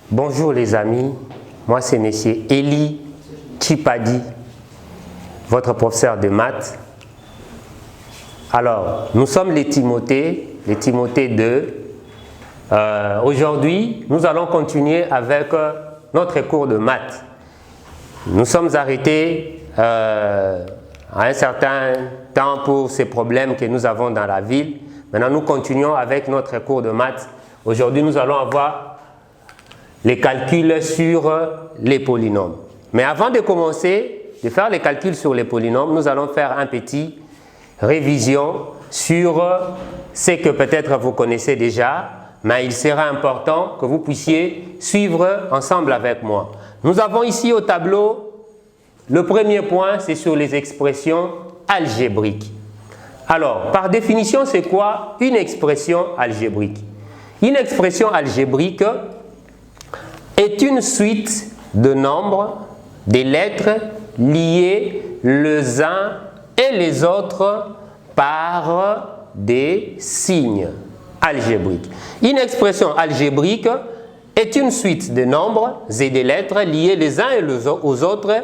Bonjour les amis, moi c'est M. Eli Chipadi, votre professeur de maths. Alors, nous sommes les Timothées 2. Aujourd'hui, nous allons continuer avec notre cours de maths. Nous sommes arrêtés à un certain temps pour ces problèmes que nous avons dans la ville. Maintenant, nous continuons avec notre cours de maths. Aujourd'hui, nous allons avoir les calculs sur les polynômes. Mais avant de commencer, de faire les calculs sur les polynômes, nous allons faire un petit révision sur ce que peut-être vous connaissez déjà, mais il sera important que vous puissiez suivre ensemble avec moi. Nous avons ici au tableau, le premier point, c'est sur les expressions algébriques. Alors, par définition, c'est quoi une expression algébrique? Une expression algébrique est une suite de nombres, des lettres liées les uns et les autres par des signes algébriques. Une expression algébrique est une suite de nombres et des lettres liées les uns et aux autres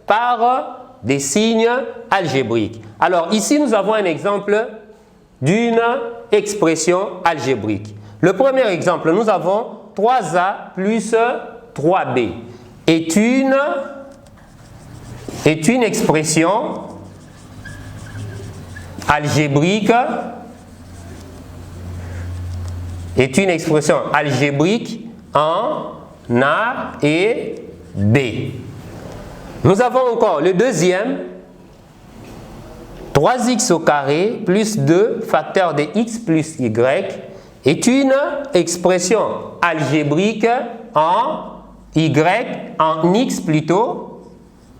par des signes algébriques. Alors ici, nous avons un exemple d'une expression algébrique. Le premier exemple, nous avons 3A plus 3B est une expression algébrique en A et B. Nous avons encore le deuxième, 3x au carré plus 2 facteur de x plus y est une expression algébrique en y, en x plutôt,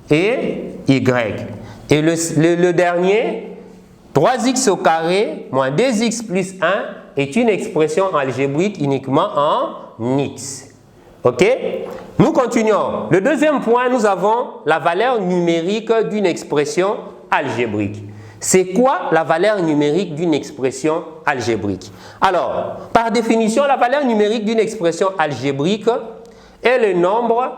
et y. Et le dernier, 3x au carré moins 2x plus 1 est une expression algébrique uniquement en x. Ok? Nous continuons. Le deuxième point, nous avons la valeur numérique d'une expression algébrique. C'est quoi la valeur numérique d'une expression algébrique? Alors, par définition, la valeur numérique d'une expression algébrique est le nombre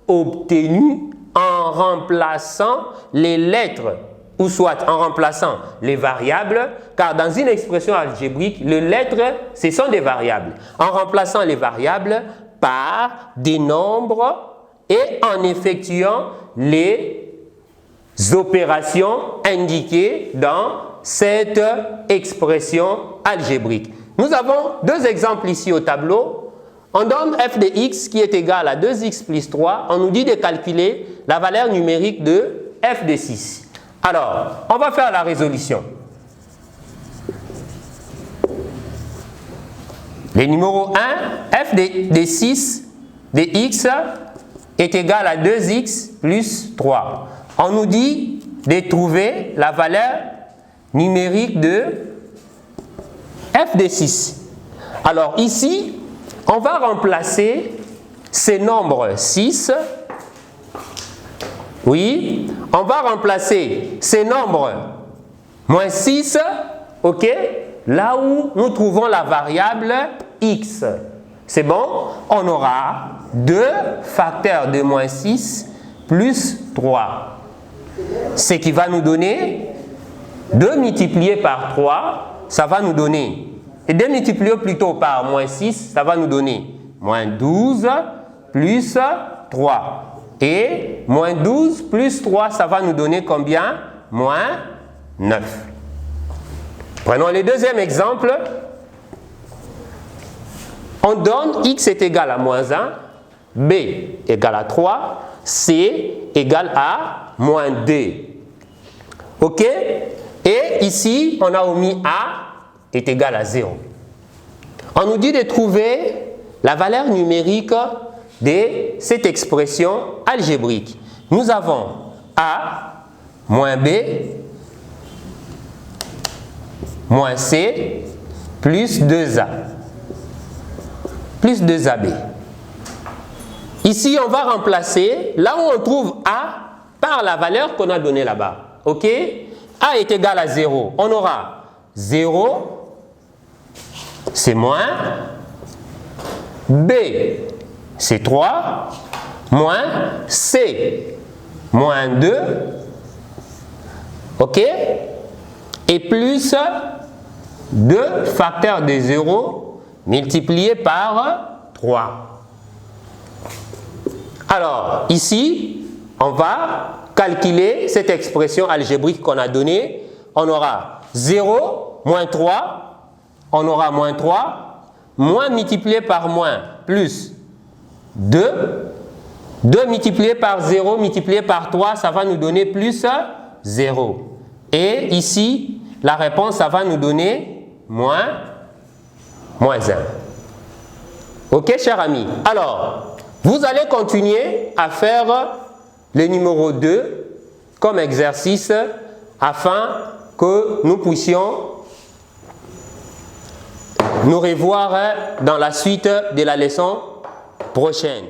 obtenu en remplaçant les lettres ou soit en remplaçant les variables, car dans une expression algébrique, les lettres, ce sont des variables. En remplaçant les variables par des nombres et en effectuant les opérations indiquées dans cette expression algébrique. Nous avons deux exemples ici au tableau. On donne f de x qui est égal à 2x plus 3. On nous dit de calculer la valeur numérique de f de 6. Alors, on va faire la résolution. Le numéro 1, f de 6 de x est égal à 2x plus 3. On nous dit de trouver la valeur numérique de f de 6. Alors ici, on va remplacer ces nombres 6. Oui, on va remplacer ces nombres moins 6, ok, là où nous trouvons la variable x. C'est bon? On aura 2 facteurs de moins 6 plus 3. Ce qui va nous donner 2 multiplié par 3, ça va nous donner, et 2 multiplié plutôt par moins 6, ça va nous donner moins 12 plus 3. Et moins 12 plus 3, ça va nous donner combien? Moins 9. Prenons le deuxième exemple. On donne x est égal à moins 1, b égale à 3, c égale à moins 2. Ok? Et ici, on a omis a est égal à 0. On nous dit de trouver la valeur numérique de cette expression algébrique. Nous avons a moins b moins c plus 2a plus 2ab. Ici, on va remplacer là où on trouve a par la valeur qu'on a donnée là-bas. Ok? A est égal à 0. On aura 0, c'est moins. B c'est 3, moins C, moins 2, ok, et plus 2 facteurs de 0 multiplié par 3. Alors, ici, on va calculer cette expression algébrique qu'on a donnée. On aura 0, moins 3, on aura moins 3, moins multiplié par moins, plus 2, 2 multiplié par 0 multiplié par 3, ça va nous donner plus 0. Et ici, la réponse, ça va nous donner moins 1. Ok, chers amis? Alors, vous allez continuer à faire le numéro 2 comme exercice afin que nous puissions nous revoir dans la suite de la leçon prochaine.